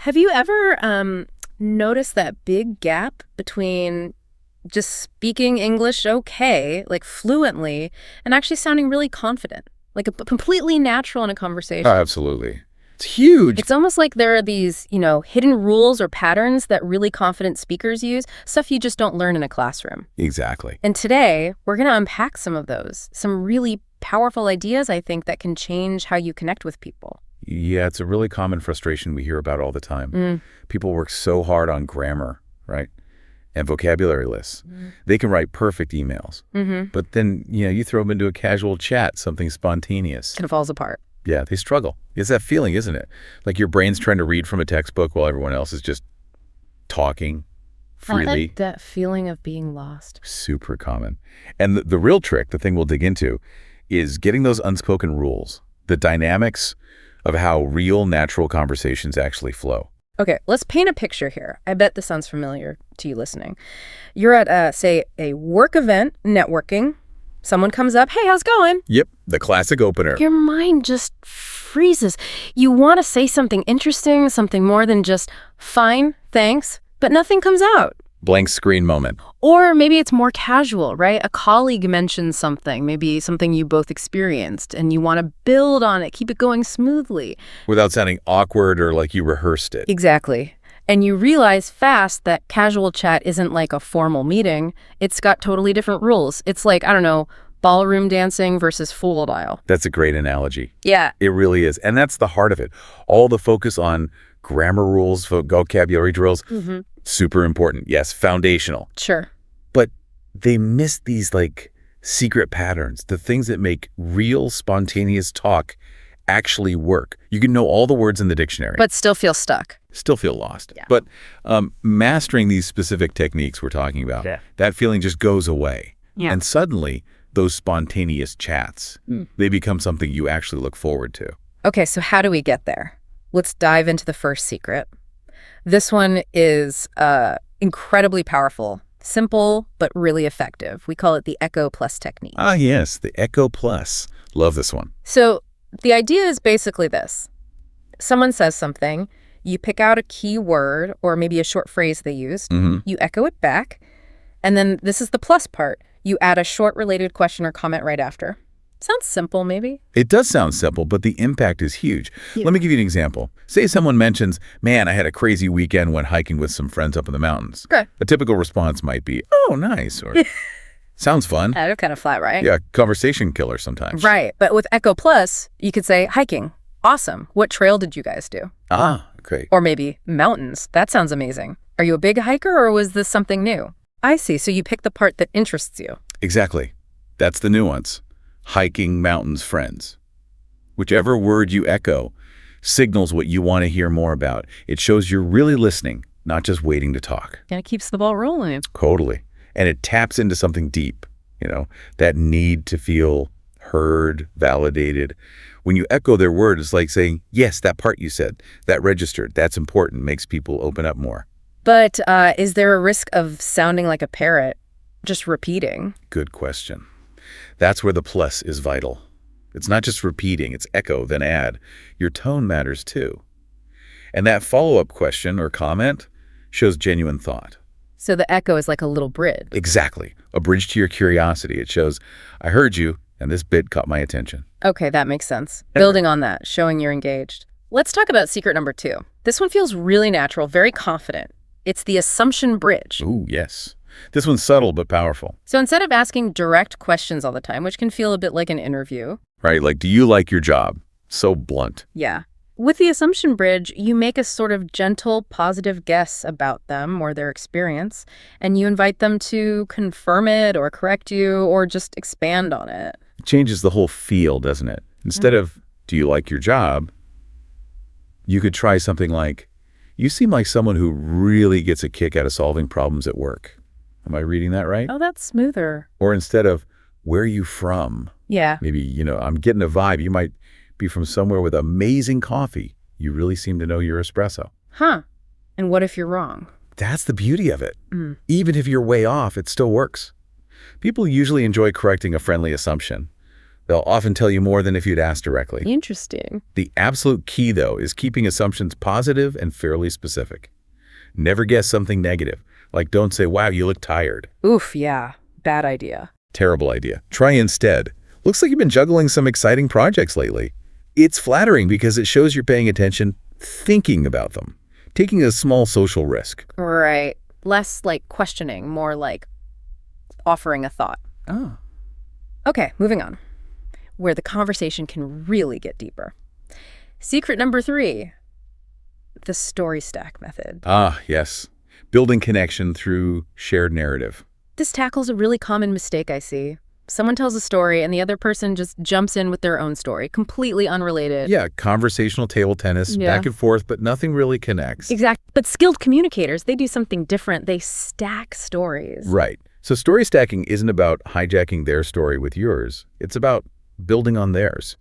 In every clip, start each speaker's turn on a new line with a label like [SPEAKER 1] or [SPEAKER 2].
[SPEAKER 1] Have you ever noticed that big gap between just speaking English okay, like fluently, and actually sounding really confident, like completely natural in a conversation?
[SPEAKER 2] Oh, absolutely. It's huge.
[SPEAKER 1] It's almost like there are these, hidden rules or patterns that really confident speakers use, stuff you just don't learn in a classroom.
[SPEAKER 2] Exactly.
[SPEAKER 1] And today, we're going to unpack some of those, some really powerful ideas, I think, that can change how you connect with people.
[SPEAKER 2] Yeah, it's a really common frustration we hear about all the time. People work so hard on grammar, right? And vocabulary lists. They can write perfect emails. But then, you throw them into a casual chat, something spontaneous.
[SPEAKER 1] Kind of falls apart.
[SPEAKER 2] Yeah, they struggle. It's that feeling, isn't it? Like your brain's trying to read from a textbook while everyone else is just talking freely.
[SPEAKER 1] That feeling of being lost.
[SPEAKER 2] Super common. And the real trick, the thing we'll dig into, is getting those unspoken rules, the dynamics of how real, natural conversations actually flow.
[SPEAKER 1] Okay, let's paint a picture here. I bet this sounds familiar to you listening. You're at, say, a work event, networking. Someone comes up, hey, how's it going?
[SPEAKER 2] Yep, the classic opener.
[SPEAKER 1] Your mind just freezes. You want to say something interesting, something more than just, fine, thanks, but nothing comes out.
[SPEAKER 2] Blank screen moment.
[SPEAKER 1] Or maybe it's more casual, right? A colleague mentions something, maybe something you both experienced, and you want to build on it, keep it going smoothly.
[SPEAKER 2] Without sounding awkward or like you rehearsed it.
[SPEAKER 1] Exactly. And you realize fast that casual chat isn't like a formal meeting. It's got totally different rules. It's like, I don't know, ballroom dancing versus fool dial.
[SPEAKER 2] That's a great analogy.
[SPEAKER 1] Yeah.
[SPEAKER 2] It really is. And that's the heart of it. All the focus on grammar rules, vocabulary drills, super important. Yes, foundational.
[SPEAKER 1] Sure.
[SPEAKER 2] But they miss these like secret patterns, the things that make real spontaneous talk actually work. You can know all the words in the dictionary.
[SPEAKER 1] But still feel stuck.
[SPEAKER 2] Still feel lost.
[SPEAKER 1] Yeah.
[SPEAKER 2] But mastering these specific techniques we're talking about, that feeling just goes away.
[SPEAKER 1] Yeah.
[SPEAKER 2] And suddenly, those spontaneous chats, they become something you actually look forward to.
[SPEAKER 1] Okay, so how do we get there? Let's dive into the first secret. This one is incredibly powerful, simple, but really effective. We call it the Echo Plus technique.
[SPEAKER 2] Ah, yes, the Echo Plus. Love this one.
[SPEAKER 1] So the idea is basically this. Someone says something, you pick out a key word or maybe a short phrase they used, you echo it back, and then this is the plus part. You add a short related question or comment right after. Sounds simple, maybe?
[SPEAKER 2] It does sound simple, but the impact is huge. Let me give you an example. Say someone mentions, man, I had a crazy weekend, went hiking with some friends up in the mountains.
[SPEAKER 1] Okay.
[SPEAKER 2] A typical response might be, oh, nice, or sounds fun.
[SPEAKER 1] They're kind of flat, right?
[SPEAKER 2] Yeah, conversation killer sometimes.
[SPEAKER 1] Right, but with Echo Plus, you could say, hiking, awesome. What trail did you guys do?
[SPEAKER 2] Ah, great.
[SPEAKER 1] Or maybe, mountains, that sounds amazing. Are you a big hiker or was this something new? I see, so you pick the part that interests you.
[SPEAKER 2] Exactly. That's the nuance. Hiking, mountains, friends. Whichever word you echo signals what you want to hear more about. It shows you're really listening, not just waiting to talk.
[SPEAKER 1] And it keeps the ball rolling.
[SPEAKER 2] Totally. And it taps into something deep, that need to feel heard, validated. When you echo their word, it's like saying, yes, that part you said, that registered, that's important, makes people open up more.
[SPEAKER 1] But is there a risk of sounding like a parrot, just repeating?
[SPEAKER 2] Good question. That's where the plus is vital. It's not just repeating, it's echo, then add. Your tone matters too. And that follow-up question or comment shows genuine thought.
[SPEAKER 1] So the echo is like a little bridge.
[SPEAKER 2] Exactly. A bridge to your curiosity. It shows, I heard you, and this bit caught my attention.
[SPEAKER 1] Okay, that makes sense. Building on that, showing you're engaged. Let's talk about secret number 2. This one feels really natural, very confident. It's the assumption bridge.
[SPEAKER 2] Ooh, yes. This one's subtle but powerful.
[SPEAKER 1] So instead of asking direct questions all the time, which can feel a bit like an interview.
[SPEAKER 2] Right, like, do you like your job? So blunt.
[SPEAKER 1] Yeah. With the assumption bridge, you make a sort of gentle, positive guess about them or their experience, and you invite them to confirm it or correct you or just expand on it.
[SPEAKER 2] It changes the whole feel, doesn't it? Instead of, do you like your job? You could try something like, you seem like someone who really gets a kick out of solving problems at work. Am I reading that right?
[SPEAKER 1] Oh, that's smoother.
[SPEAKER 2] Or instead of, where are you from?
[SPEAKER 1] Yeah.
[SPEAKER 2] Maybe, I'm getting a vibe. You might be from somewhere with amazing coffee. You really seem to know your espresso.
[SPEAKER 1] Huh. And what if you're wrong?
[SPEAKER 2] That's the beauty of it. Even if you're way off, it still works. People usually enjoy correcting a friendly assumption, They'll often tell you more than if you'd asked directly.
[SPEAKER 1] Interesting.
[SPEAKER 2] The absolute key, though, is keeping assumptions positive and fairly specific. Never guess something negative. Like, don't say, wow, you look tired.
[SPEAKER 1] Oof, yeah. Bad idea.
[SPEAKER 2] Terrible idea. Try instead. Looks like you've been juggling some exciting projects lately. It's flattering because it shows you're paying attention, thinking about them, taking a small social risk.
[SPEAKER 1] Right. Less like questioning, more like offering a thought.
[SPEAKER 2] Oh.
[SPEAKER 1] Okay, moving on. Where the conversation can really get deeper. Secret number 3, the story stack method.
[SPEAKER 2] Ah, yes. Building connection through shared narrative.
[SPEAKER 1] This tackles a really common mistake I see. Someone tells a story and the other person just jumps in with their own story, completely unrelated.
[SPEAKER 2] Yeah, conversational table tennis, back and forth, but nothing really connects.
[SPEAKER 1] Exactly. But skilled communicators, they do something different. They stack stories.
[SPEAKER 2] Right. So story stacking isn't about hijacking their story with yours. It's about building on theirs.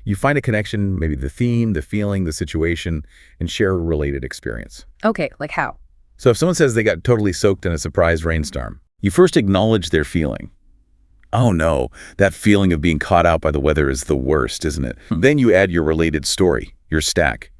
[SPEAKER 2] You find a connection, maybe the theme, the feeling, the situation, and share a related experience.
[SPEAKER 1] Okay, like how?
[SPEAKER 2] So if someone says they got totally soaked in a surprise rainstorm, you first acknowledge their feeling. Oh no, that feeling of being caught out by the weather is the worst, isn't it? Then you add your related story, your stack.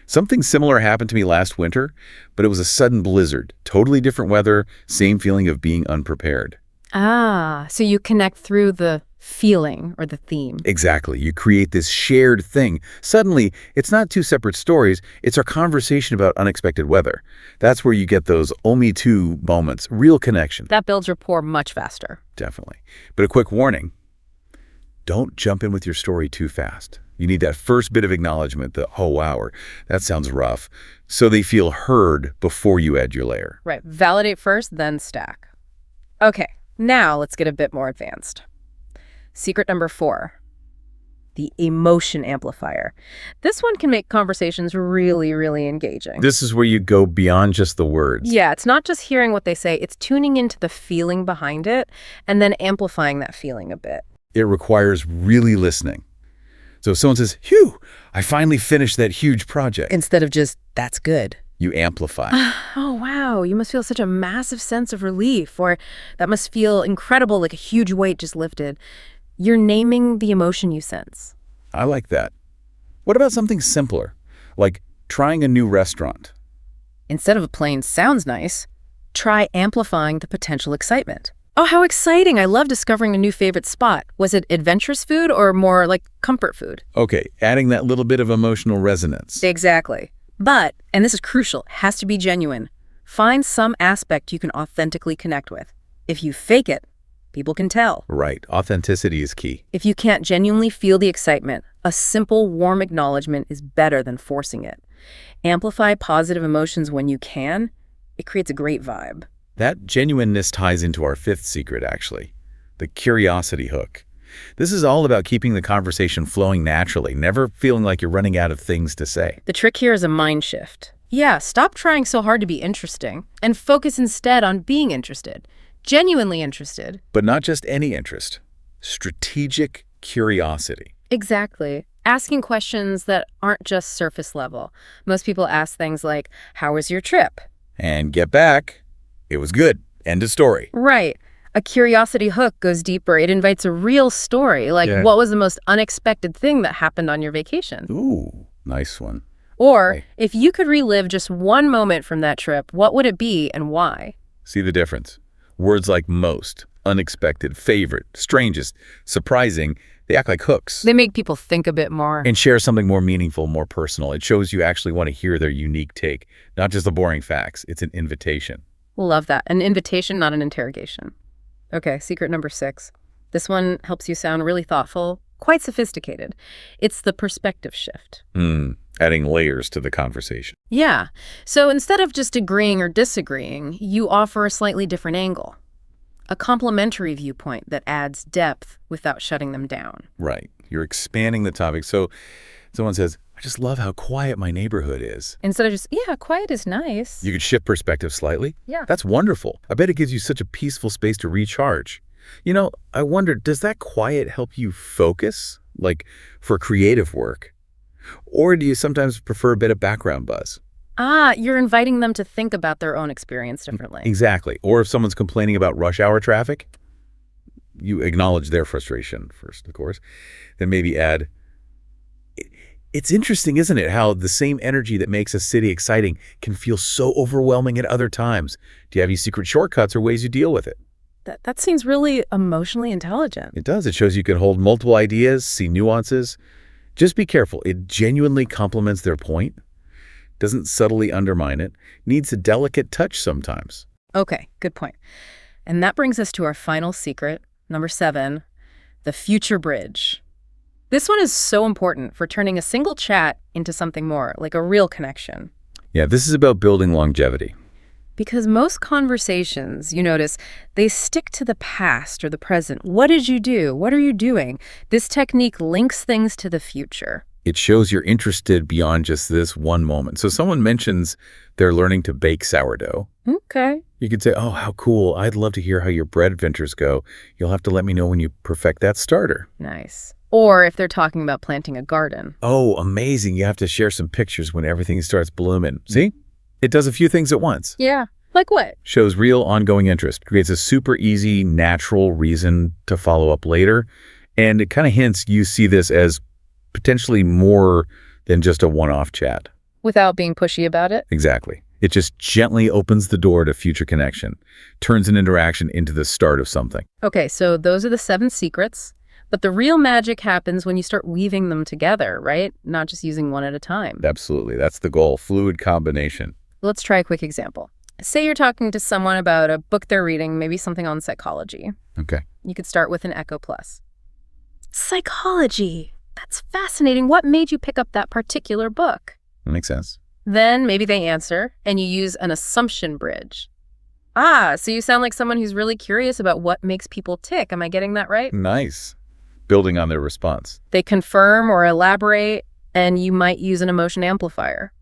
[SPEAKER 2] Something similar happened to me last winter, but it was a sudden blizzard, totally different weather, same feeling of being unprepared.
[SPEAKER 1] Ah, so you connect through the feeling or the theme.
[SPEAKER 2] Exactly. You create this shared thing. Suddenly, it's not two separate stories. It's our conversation about unexpected weather. That's where you get those "oh me too" moments, real connection.
[SPEAKER 1] That builds rapport much faster.
[SPEAKER 2] Definitely. But a quick warning, don't jump in with your story too fast. You need that first bit of acknowledgement, the "oh wow," or "that sounds rough," so they feel heard before you add your layer.
[SPEAKER 1] Right. Validate first, then stack. Okay, now let's get a bit more advanced. Secret number 4, the emotion amplifier. This one can make conversations really, really engaging.
[SPEAKER 2] This is where you go beyond just the words.
[SPEAKER 1] Yeah, it's not just hearing what they say, it's tuning into the feeling behind it and then amplifying that feeling a bit.
[SPEAKER 2] It requires really listening. So if someone says, "Phew, I finally finished that huge project,"
[SPEAKER 1] Instead of just, that's good.
[SPEAKER 2] you amplify.
[SPEAKER 1] Oh, wow, you must feel such a massive sense of relief, or that must feel incredible, like a huge weight just lifted. You're naming the emotion you sense.
[SPEAKER 2] I like that. What about something simpler, like trying a new restaurant?
[SPEAKER 1] Instead of a plain sounds nice, try amplifying the potential excitement. Oh, how exciting! I love discovering a new favorite spot. Was it adventurous food or more like comfort food?
[SPEAKER 2] Okay, adding that little bit of emotional resonance.
[SPEAKER 1] Exactly. But, and this is crucial, has to be genuine. Find some aspect you can authentically connect with. If you fake it, people can tell.
[SPEAKER 2] Right, authenticity is key.
[SPEAKER 1] If you can't genuinely feel the excitement, a simple, warm acknowledgement is better than forcing it. Amplify positive emotions when you can. It creates a great vibe.
[SPEAKER 2] That genuineness ties into our 5th secret, actually, the curiosity hook. This is all about keeping the conversation flowing naturally, never feeling like you're running out of things to say.
[SPEAKER 1] The trick here is a mind shift. Yeah, stop trying so hard to be interesting and focus instead on being interested. Genuinely interested.
[SPEAKER 2] But not just any interest. Strategic curiosity.
[SPEAKER 1] Exactly. Asking questions that aren't just surface level. Most people ask things like, how was your trip?
[SPEAKER 2] And get back, it was good. End of story.
[SPEAKER 1] Right. A curiosity hook goes deeper. It invites a real story, like what was the most unexpected thing that happened on your vacation?
[SPEAKER 2] Ooh, nice one.
[SPEAKER 1] Or, if you could relive just one moment from that trip, what would it be and why?
[SPEAKER 2] See the difference? Words like most, unexpected, favorite, strangest, surprising, they act like hooks.
[SPEAKER 1] They make people think a bit more.
[SPEAKER 2] And share something more meaningful, more personal. It shows you actually want to hear their unique take, not just the boring facts. It's an invitation.
[SPEAKER 1] Love that. An invitation, not an interrogation. Okay, secret number 6. This one helps you sound really thoughtful, quite sophisticated. It's the perspective shift.
[SPEAKER 2] Adding layers to the conversation.
[SPEAKER 1] Yeah. So instead of just agreeing or disagreeing, you offer a slightly different angle. A complementary viewpoint that adds depth without shutting them down.
[SPEAKER 2] Right. You're expanding the topic. So someone says, "I just love how quiet my neighborhood is."
[SPEAKER 1] Instead of just, yeah, quiet is nice.
[SPEAKER 2] You could shift perspective slightly.
[SPEAKER 1] Yeah.
[SPEAKER 2] That's wonderful. I bet it gives you such a peaceful space to recharge. You know, I wonder, does that quiet help you focus, like for creative work? Or do you sometimes prefer a bit of background buzz?
[SPEAKER 1] You're inviting them to think about their own experience differently.
[SPEAKER 2] Exactly. Or if someone's complaining about rush hour traffic, You acknowledge their frustration first, of course. Then maybe add, it's interesting, isn't it, how the same energy that makes a city exciting can feel so overwhelming at other times. Do you have any secret shortcuts or ways you deal with it?
[SPEAKER 1] That seems really emotionally intelligent.
[SPEAKER 2] It does. It shows you can hold multiple ideas, see nuances. Just be careful. It genuinely complements their point, doesn't subtly undermine it, needs a delicate touch sometimes.
[SPEAKER 1] Okay, good point. And that brings us to our final secret, number 7, the future bridge. This one is so important for turning a single chat into something more, like a real connection.
[SPEAKER 2] Yeah, this is about building longevity.
[SPEAKER 1] Because most conversations, you notice, they stick to the past or the present. What did you do? What are you doing? This technique links things to the future.
[SPEAKER 2] It shows you're interested beyond just this one moment. So someone mentions they're learning to bake sourdough.
[SPEAKER 1] Okay.
[SPEAKER 2] You could say, oh, how cool. I'd love to hear how your bread ventures go. You'll have to let me know when you perfect that starter.
[SPEAKER 1] Nice. Or if they're talking about planting a garden.
[SPEAKER 2] Oh, amazing. You have to share some pictures when everything starts blooming. See? It does a few things at once.
[SPEAKER 1] Yeah. Like what?
[SPEAKER 2] Shows real ongoing interest. Creates a super easy, natural reason to follow up later. And it kind of hints you see this as potentially more than just a one-off chat.
[SPEAKER 1] Without being pushy about it?
[SPEAKER 2] Exactly. It just gently opens the door to future connection, turns an interaction into the start of something.
[SPEAKER 1] Okay, so those are the 7 secrets. But the real magic happens when you start weaving them together, right? Not just using one at a time.
[SPEAKER 2] Absolutely. That's the goal. Fluid combination.
[SPEAKER 1] Let's try a quick example. Say you're talking to someone about a book they're reading, maybe something on psychology.
[SPEAKER 2] Okay.
[SPEAKER 1] You could start with an echo plus. Psychology. That's fascinating. What made you pick up that particular book?
[SPEAKER 2] That makes sense.
[SPEAKER 1] Then maybe they answer, and you use an assumption bridge. Ah, so you sound like someone who's really curious about what makes people tick. Am I getting that right?
[SPEAKER 2] Nice. Building on their response.
[SPEAKER 1] They confirm or elaborate, and you might use an emotion amplifier.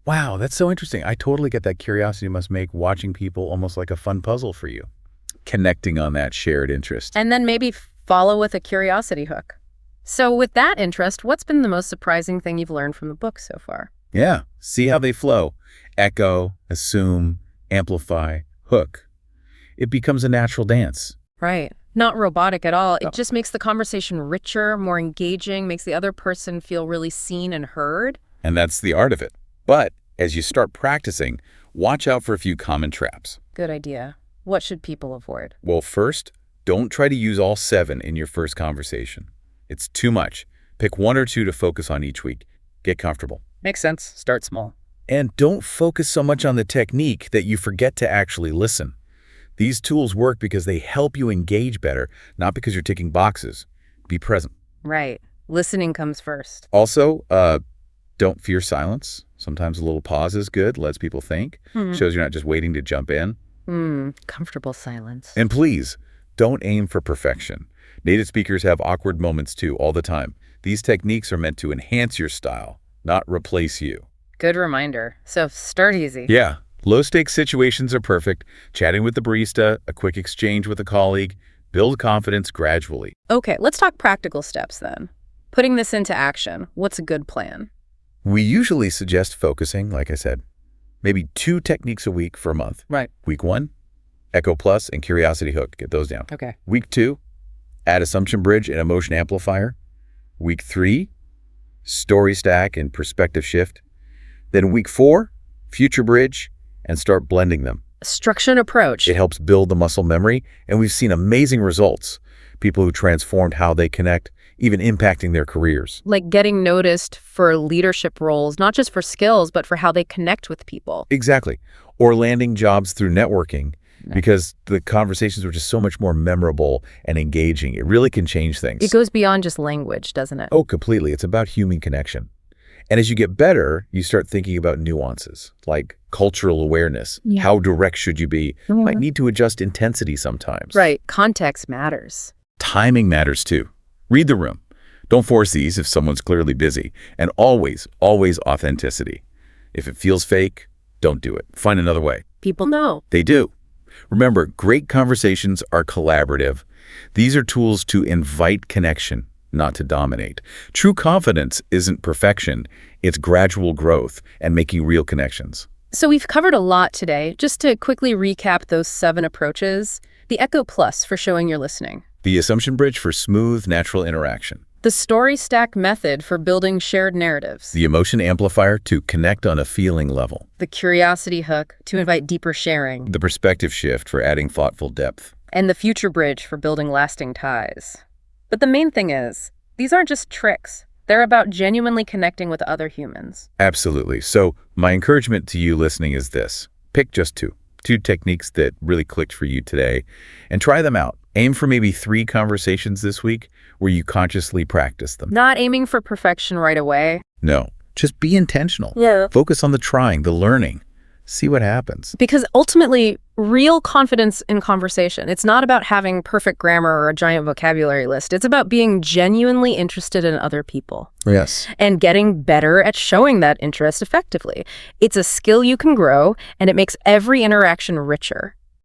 [SPEAKER 2] Wow, that's so interesting. I totally get that curiosity must make watching people almost like a fun puzzle for you. Connecting on that shared interest.
[SPEAKER 1] And then maybe follow with a curiosity hook. So with that interest, what's been the most surprising thing you've learned from the book so far?
[SPEAKER 2] Yeah, see how they flow. Echo, assume, amplify, hook. It becomes a natural dance.
[SPEAKER 1] Right. Not robotic at all. It just makes the conversation richer, more engaging, makes the other person feel really seen and heard.
[SPEAKER 2] And that's the art of it. But as you start practicing, watch out for a few common traps.
[SPEAKER 1] Good idea. What should people avoid?
[SPEAKER 2] Well, first, don't try to use all 7 in your first conversation. It's too much. Pick 1 or 2 to focus on each week. Get comfortable.
[SPEAKER 1] Makes sense. Start small.
[SPEAKER 2] And don't focus so much on the technique that you forget to actually listen. These tools work because they help you engage better, not because you're ticking boxes. Be present.
[SPEAKER 1] Right. Listening comes first.
[SPEAKER 2] Also, don't fear silence. Sometimes a little pause is good, lets people think. Shows you're not just waiting to jump in.
[SPEAKER 1] Comfortable silence.
[SPEAKER 2] And please, don't aim for perfection. Native speakers have awkward moments too, all the time. These techniques are meant to enhance your style, not replace you.
[SPEAKER 1] Good reminder. So start easy.
[SPEAKER 2] Yeah. Low-stakes situations are perfect. Chatting with the barista, a quick exchange with a colleague. Build confidence gradually.
[SPEAKER 1] Okay, let's talk practical steps then. Putting this into action, what's a good plan?
[SPEAKER 2] We usually suggest focusing, like I said, maybe 2 techniques a week for a month.
[SPEAKER 1] Right.
[SPEAKER 2] Week 1, Echo Plus and Curiosity Hook. Get those down.
[SPEAKER 1] Okay.
[SPEAKER 2] Week 2, add Assumption Bridge and Emotion Amplifier. Week 3, Story Stack and Perspective Shift. Then week 4, Future Bridge, and start blending them.
[SPEAKER 1] A structured approach.
[SPEAKER 2] It helps build the muscle memory, and we've seen amazing results. People who transformed how they connect, even impacting their careers.
[SPEAKER 1] Like getting noticed for leadership roles, not just for skills, but for how they connect with people.
[SPEAKER 2] Exactly. Or landing jobs through networking, because the conversations were just so much more memorable and engaging. It really can change things.
[SPEAKER 1] It goes beyond just language, doesn't it?
[SPEAKER 2] Oh, completely. It's about human connection. And as you get better, you start thinking about nuances, like cultural awareness.
[SPEAKER 1] Yeah.
[SPEAKER 2] How direct should you be? You might need to adjust intensity sometimes.
[SPEAKER 1] Right. Context matters.
[SPEAKER 2] Timing matters too. Read the room. Don't force these if someone's clearly busy. And always, always authenticity. If it feels fake, don't do it. Find another way.
[SPEAKER 1] People know.
[SPEAKER 2] They do. Remember, great conversations are collaborative. These are tools to invite connection, not to dominate. True confidence isn't perfection. It's gradual growth and making real connections.
[SPEAKER 1] So we've covered a lot today. Just to quickly recap those 7 approaches. The Echo Plus for showing you're listening.
[SPEAKER 2] The assumption bridge for smooth, natural interaction.
[SPEAKER 1] The story stack method for building shared narratives.
[SPEAKER 2] The emotion amplifier to connect on a feeling level.
[SPEAKER 1] The curiosity hook to invite deeper sharing.
[SPEAKER 2] The perspective shift for adding thoughtful depth.
[SPEAKER 1] And the future bridge for building lasting ties. But the main thing is, these aren't just tricks. They're about genuinely connecting with other humans.
[SPEAKER 2] Absolutely. So my encouragement to you listening is this. Pick just two techniques that really clicked for you today, and try them out. Aim for maybe 3 conversations this week where you consciously practice them.
[SPEAKER 1] Not aiming for perfection right away.
[SPEAKER 2] No, just be intentional.
[SPEAKER 1] Yeah.
[SPEAKER 2] Focus on the trying, the learning. See what happens.
[SPEAKER 1] Because ultimately, real confidence in conversation, it's not about having perfect grammar or a giant vocabulary list. It's about being genuinely interested in other people.
[SPEAKER 2] Yes.
[SPEAKER 1] And getting better at showing that interest effectively. It's a skill you can grow, and it makes every interaction richer.